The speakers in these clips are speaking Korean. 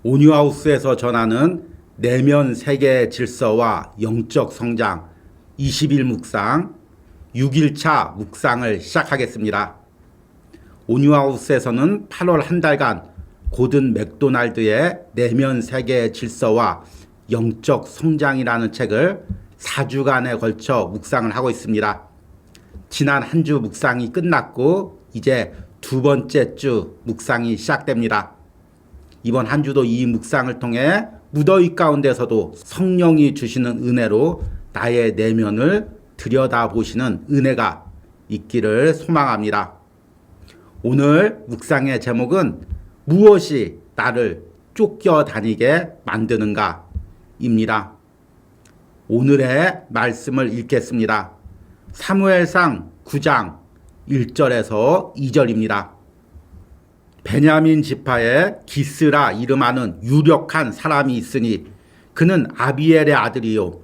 오뉴하우스에서 전하는 내면 세계의 질서와 영적 성장 20일 묵상 6일차 묵상을 시작하겠습니다. 오뉴하우스에서는 8월 한 달간 고든 맥도날드의 내면 세계의 질서와 영적 성장이라는 책을 4주간에 걸쳐 묵상을 하고 있습니다. 지난 한 주 묵상이 끝났고 이제 두 번째 주 묵상이 시작됩니다. 이번 한 주도 이 묵상을 통해 무더위 가운데서도 성령이 주시는 은혜로 나의 내면을 들여다보시는 은혜가 있기를 소망합니다. 오늘 묵상의 제목은 무엇이 나를 쫓겨다니게 만드는가 입니다. 오늘의 말씀을 읽겠습니다. 사무엘상 9장 1절에서 2절입니다. 베냐민 지파에 기스라 이름하는 유력한 사람이 있으니 그는 아비엘의 아들이요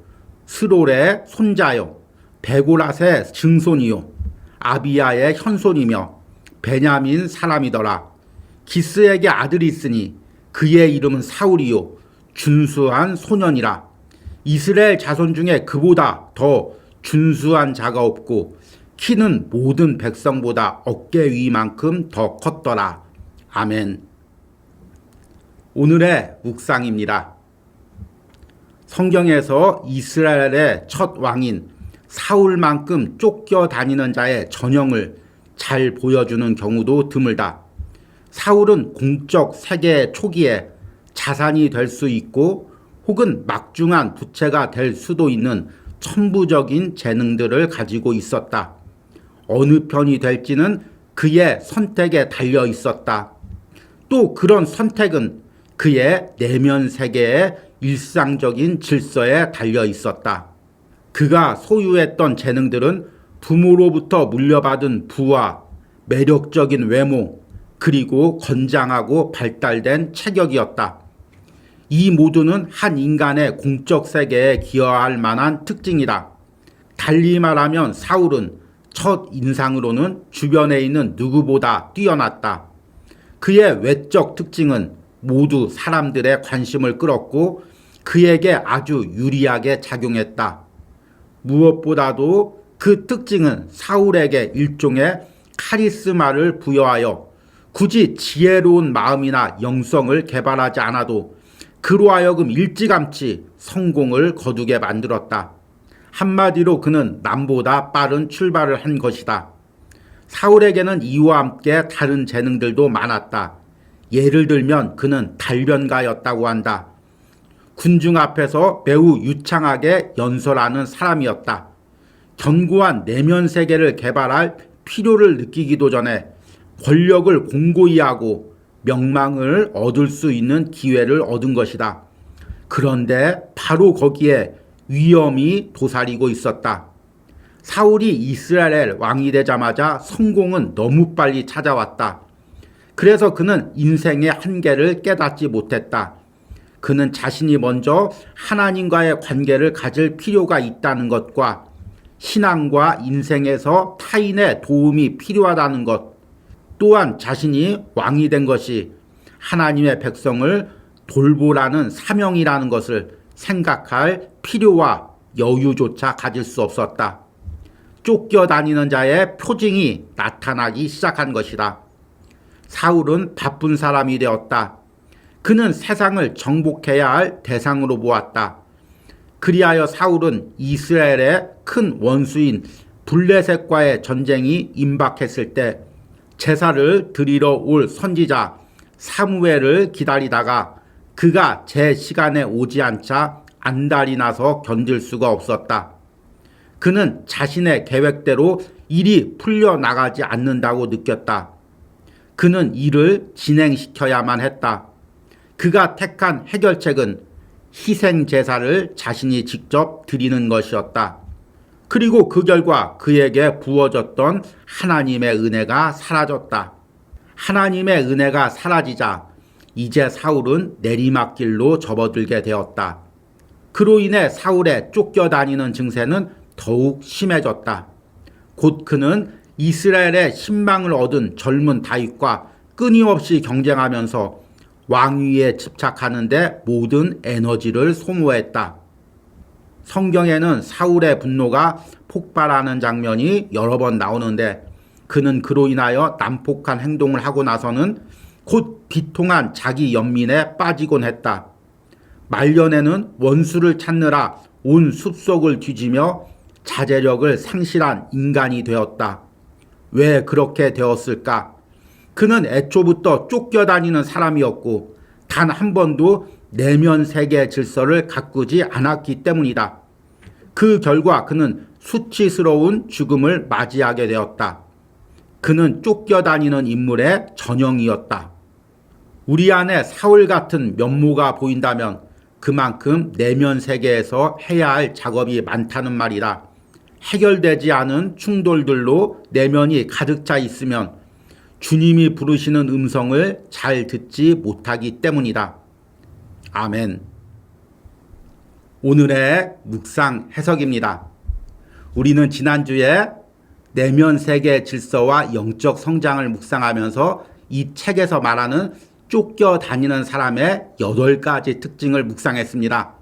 스롤의 손자요 베고랏의 증손이요 아비야의 현손이며 베냐민 사람이더라. 기스에게 아들이 있으니 그의 이름은 사울이요 준수한 소년이라. 이스라엘 자손 중에 그보다 더 준수한 자가 없고 키는 모든 백성보다 어깨 위만큼 더 컸더라. 아멘. 오늘의 묵상입니다. 성경에서 이스라엘의 첫 왕인 사울만큼 쫓겨다니는 자의 전형을 잘 보여주는 경우도 드물다. 사울은 공적 세계 초기에 자산이 될 수 있고 혹은 막중한 부채가 될 수도 있는 천부적인 재능들을 가지고 있었다. 어느 편이 될지는 그의 선택에 달려 있었다. 또 그런 선택은 그의 내면 세계의 일상적인 질서에 달려 있었다. 그가 소유했던 재능들은 부모로부터 물려받은 부와 매력적인 외모, 그리고 건장하고 발달된 체격이었다. 이 모두는 한 인간의 공적 세계에 기여할 만한 특징이다. 달리 말하면 사울은 첫 인상으로는 주변에 있는 누구보다 뛰어났다. 그의 외적 특징은 모두 사람들의 관심을 끌었고 그에게 아주 유리하게 작용했다. 무엇보다도 그 특징은 사울에게 일종의 카리스마를 부여하여 굳이 지혜로운 마음이나 영성을 개발하지 않아도 그로 하여금 일찌감치 성공을 거두게 만들었다. 한마디로 그는 남보다 빠른 출발을 한 것이다. 사울에게는 이와 함께 다른 재능들도 많았다. 예를 들면 그는 달변가였다고 한다. 군중 앞에서 매우 유창하게 연설하는 사람이었다. 견고한 내면 세계를 개발할 필요를 느끼기도 전에 권력을 공고히 하고 명망을 얻을 수 있는 기회를 얻은 것이다. 그런데 바로 거기에 위험이 도사리고 있었다. 사울이 이스라엘 왕이 되자마자 성공은 너무 빨리 찾아왔다. 그래서 그는 인생의 한계를 깨닫지 못했다. 그는 자신이 먼저 하나님과의 관계를 가질 필요가 있다는 것과 신앙과 인생에서 타인의 도움이 필요하다는 것, 또한 자신이 왕이 된 것이 하나님의 백성을 돌보라는 사명이라는 것을 생각할 필요와 여유조차 가질 수 없었다. 쫓겨다니는 자의 표징이 나타나기 시작한 것이다. 사울은 바쁜 사람이 되었다. 그는 세상을 정복해야 할 대상으로 보았다. 그리하여 사울은 이스라엘의 큰 원수인 블레셋과의 전쟁이 임박했을 때 제사를 드리러 올 선지자 사무엘을 기다리다가 그가 제 시간에 오지 않자 안달이 나서 견딜 수가 없었다. 그는 자신의 계획대로 일이 풀려나가지 않는다고 느꼈다. 그는 일을 진행시켜야만 했다. 그가 택한 해결책은 희생제사를 자신이 직접 드리는 것이었다. 그리고 그 결과 그에게 부어졌던 하나님의 은혜가 사라졌다. 하나님의 은혜가 사라지자 이제 사울은 내리막길로 접어들게 되었다. 그로 인해 사울의 쫓겨다니는 증세는 더욱 심해졌다. 곧 그는 이스라엘의 신망을 얻은 젊은 다윗과 끊임없이 경쟁하면서 왕위에 집착하는데 모든 에너지를 소모했다. 성경에는 사울의 분노가 폭발하는 장면이 여러 번 나오는데 그는 그로 인하여 난폭한 행동을 하고 나서는 곧 비통한 자기 연민에 빠지곤 했다. 말년에는 원수를 찾느라 온 숲속을 뒤지며 자제력을 상실한 인간이 되었다. 왜 그렇게 되었을까? 그는 애초부터 쫓겨다니는 사람이었고 단 한 번도 내면 세계의 질서를 가꾸지 않았기 때문이다. 그 결과 그는 수치스러운 죽음을 맞이하게 되었다. 그는 쫓겨다니는 인물의 전형이었다. 우리 안에 사울 같은 면모가 보인다면 그만큼 내면 세계에서 해야 할 작업이 많다는 말이다. 해결되지 않은 충돌들로 내면이 가득 차 있으면 주님이 부르시는 음성을 잘 듣지 못하기 때문이다. 아멘. 오늘의 묵상 해석입니다. 우리는 지난주에 내면 세계 질서와 영적 성장을 묵상하면서 이 책에서 말하는 쫓겨다니는 사람의 8가지 특징을 묵상했습니다.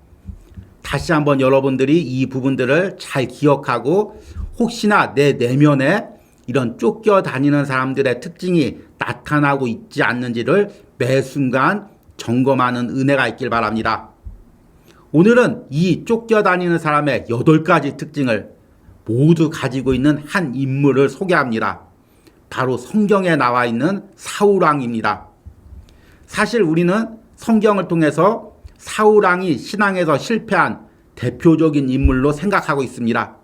다시 한번 여러분들이 이 부분들을 잘 기억하고 혹시나 내 내면에 이런 쫓겨다니는 사람들의 특징이 나타나고 있지 않는지를 매 순간 점검하는 은혜가 있길 바랍니다. 오늘은 이 쫓겨다니는 사람의 8가지 특징을 모두 가지고 있는 한 인물을 소개합니다. 바로 성경에 나와 있는 사울왕입니다. 사실 우리는 성경을 통해서 사울왕이 신앙에서 실패한 대표적인 인물로 생각하고 있습니다.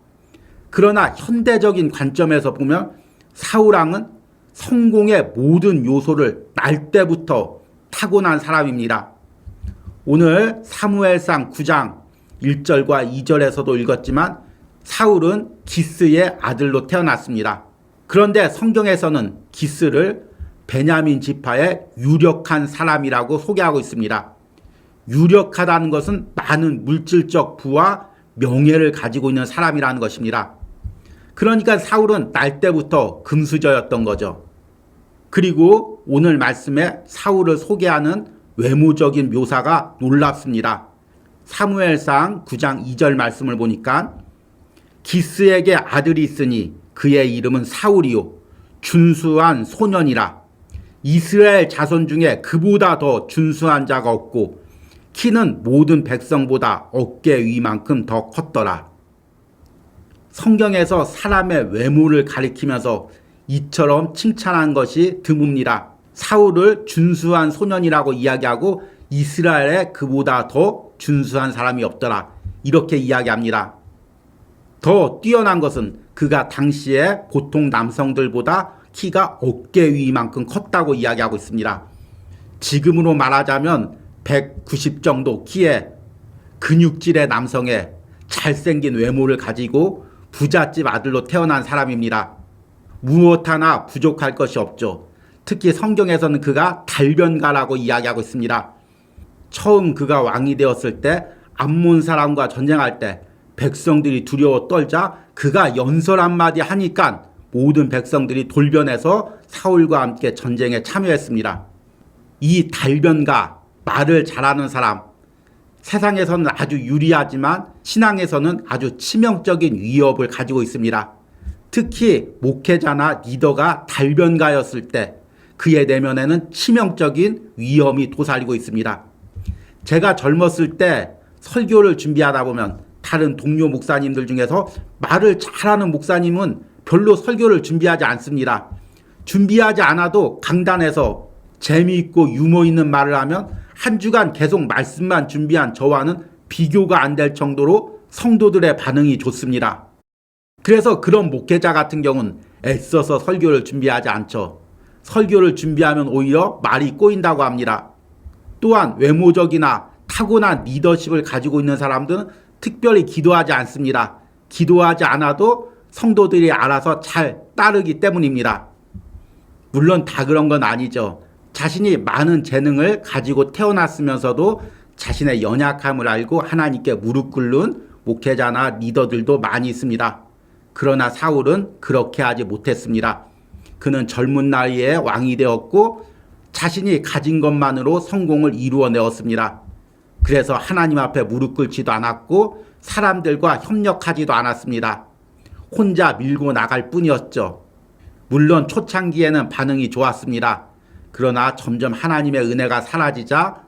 그러나 현대적인 관점에서 보면 사울왕은 성공의 모든 요소를 날 때부터 타고난 사람입니다. 오늘 사무엘상 9장 1절과 2절에서도 읽었지만 사울은 기스의 아들로 태어났습니다. 그런데 성경에서는 기스를 베냐민 지파의 유력한 사람이라고 소개하고 있습니다. 유력하다는 것은 많은 물질적 부와 명예를 가지고 있는 사람이라는 것입니다. 그러니까 사울은 날 때부터 금수저였던 거죠. 그리고 오늘 말씀에 사울을 소개하는 외모적인 묘사가 놀랍습니다. 사무엘상 9장 2절 말씀을 보니까 기스에게 아들이 있으니 그의 이름은 사울이요 준수한 소년이라. 이스라엘 자손 중에 그보다 더 준수한 자가 없고 키는 모든 백성보다 어깨 위만큼 더 컸더라. 성경에서 사람의 외모를 가리키면서 이처럼 칭찬한 것이 드뭅니다. 사울을 준수한 소년이라고 이야기하고 이스라엘에 그보다 더 준수한 사람이 없더라. 이렇게 이야기합니다. 더 뛰어난 것은 그가 당시에 보통 남성들보다 키가 어깨 위만큼 컸다고 이야기하고 있습니다. 지금으로 말하자면 190 정도 키에 근육질의 남성의 잘생긴 외모를 가지고 부잣집 아들로 태어난 사람입니다. 무엇 하나 부족할 것이 없죠. 특히 성경에서는 그가 달변가라고 이야기하고 있습니다. 처음 그가 왕이 되었을 때 암몬 사람과 전쟁할 때 백성들이 두려워 떨자 그가 연설 한마디 하니까 모든 백성들이 돌변해서 사울과 함께 전쟁에 참여했습니다. 이 달변가, 말을 잘하는 사람, 세상에서는 아주 유리하지만 신앙에서는 아주 치명적인 위협을 가지고 있습니다. 특히 목회자나 리더가 달변가였을 때 그의 내면에는 치명적인 위험이 도사리고 있습니다. 제가 젊었을 때 설교를 준비하다 보면 다른 동료 목사님들 중에서 말을 잘하는 목사님은 별로 설교를 준비하지 않습니다. 준비하지 않아도 강단에서 재미있고 유머 있는 말을 하면 한 주간 계속 말씀만 준비한 저와는 비교가 안 될 정도로 성도들의 반응이 좋습니다. 그래서 그런 목회자 같은 경우는 애써서 설교를 준비하지 않죠. 설교를 준비하면 오히려 말이 꼬인다고 합니다. 또한 외모적이나 타고난 리더십을 가지고 있는 사람들은 특별히 기도하지 않습니다. 기도하지 않아도 성도들이 알아서 잘 따르기 때문입니다. 물론 다 그런 건 아니죠. 자신이 많은 재능을 가지고 태어났으면서도 자신의 연약함을 알고 하나님께 무릎 꿇는 목회자나 리더들도 많이 있습니다. 그러나 사울은 그렇게 하지 못했습니다. 그는 젊은 나이에 왕이 되었고 자신이 가진 것만으로 성공을 이루어내었습니다. 그래서 하나님 앞에 무릎 꿇지도 않았고 사람들과 협력하지도 않았습니다. 혼자 밀고 나갈 뿐이었죠. 물론 초창기에는 반응이 좋았습니다. 그러나 점점 하나님의 은혜가 사라지자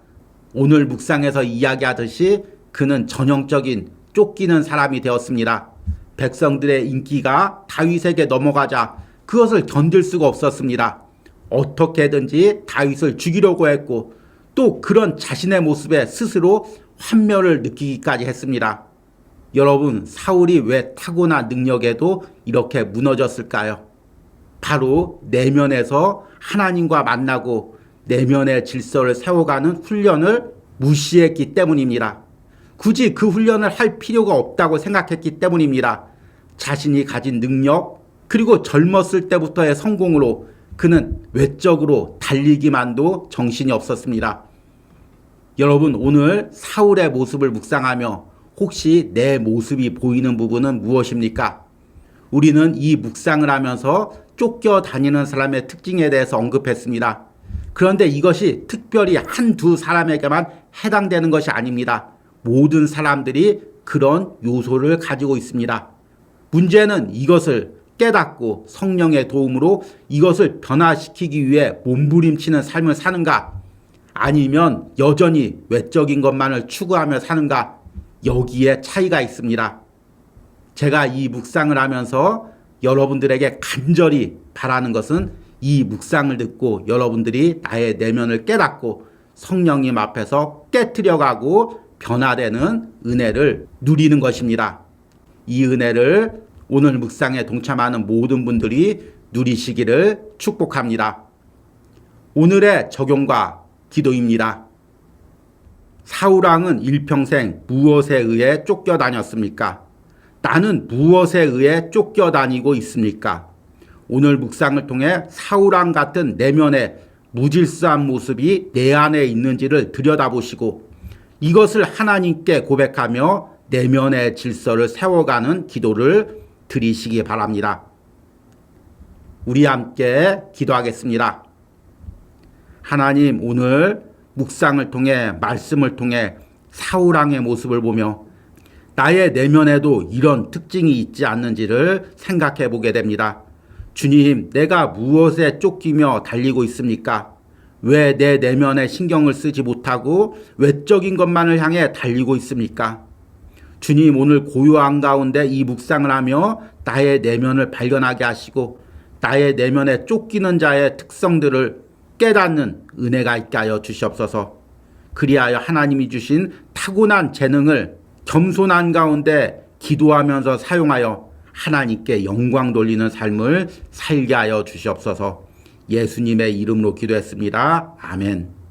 오늘 묵상에서 이야기하듯이 그는 전형적인 쫓기는 사람이 되었습니다. 백성들의 인기가 다윗에게 넘어가자 그것을 견딜 수가 없었습니다. 어떻게든지 다윗을 죽이려고 했고 또 그런 자신의 모습에 스스로 환멸을 느끼기까지 했습니다. 여러분, 사울이 왜 타고난 능력에도 이렇게 무너졌을까요? 바로 내면에서 하나님과 만나고 내면의 질서를 세워가는 훈련을 무시했기 때문입니다. 굳이 그 훈련을 할 필요가 없다고 생각했기 때문입니다. 자신이 가진 능력 그리고 젊었을 때부터의 성공으로 그는 외적으로 달리기만도 정신이 없었습니다. 여러분, 오늘 사울의 모습을 묵상하며 혹시 내 모습이 보이는 부분은 무엇입니까? 우리는 이 묵상을 하면서 쫓겨다니는 사람의 특징에 대해서 언급했습니다. 그런데 이것이 특별히 한두 사람에게만 해당되는 것이 아닙니다. 모든 사람들이 그런 요소를 가지고 있습니다. 문제는 이것을 깨닫고 성령의 도움으로 이것을 변화시키기 위해 몸부림치는 삶을 사는가? 아니면 여전히 외적인 것만을 추구하며 사는가? 여기에 차이가 있습니다. 제가 이 묵상을 하면서 여러분들에게 간절히 바라는 것은 이 묵상을 듣고 여러분들이 나의 내면을 깨닫고 성령님 앞에서 깨트려가고 변화되는 은혜를 누리는 것입니다. 이 은혜를 오늘 묵상에 동참하는 모든 분들이 누리시기를 축복합니다. 오늘의 적용과 기도입니다. 사울왕은 일평생 무엇에 의해 쫓겨다녔습니까? 나는 무엇에 의해 쫓겨다니고 있습니까? 오늘 묵상을 통해 사울왕 같은 내면의 무질서한 모습이 내 안에 있는지를 들여다보시고 이것을 하나님께 고백하며 내면의 질서를 세워가는 기도를 드리시기 바랍니다. 우리 함께 기도하겠습니다. 하나님, 오늘 묵상을 통해 말씀을 통해 사울왕의 모습을 보며 나의 내면에도 이런 특징이 있지 않는지를 생각해 보게 됩니다. 주님, 내가 무엇에 쫓기며 달리고 있습니까? 왜 내 내면에 신경을 쓰지 못하고 외적인 것만을 향해 달리고 있습니까? 주님, 오늘 고요한 가운데 이 묵상을 하며 나의 내면을 발견하게 하시고 나의 내면에 쫓기는 자의 특성들을 깨닫는 은혜가 있게 하여 주시옵소서. 그리하여 하나님이 주신 타고난 재능을 겸손한 가운데 기도하면서 사용하여 하나님께 영광 돌리는 삶을 살게 하여 주시옵소서. 예수님의 이름으로 기도했습니다. 아멘.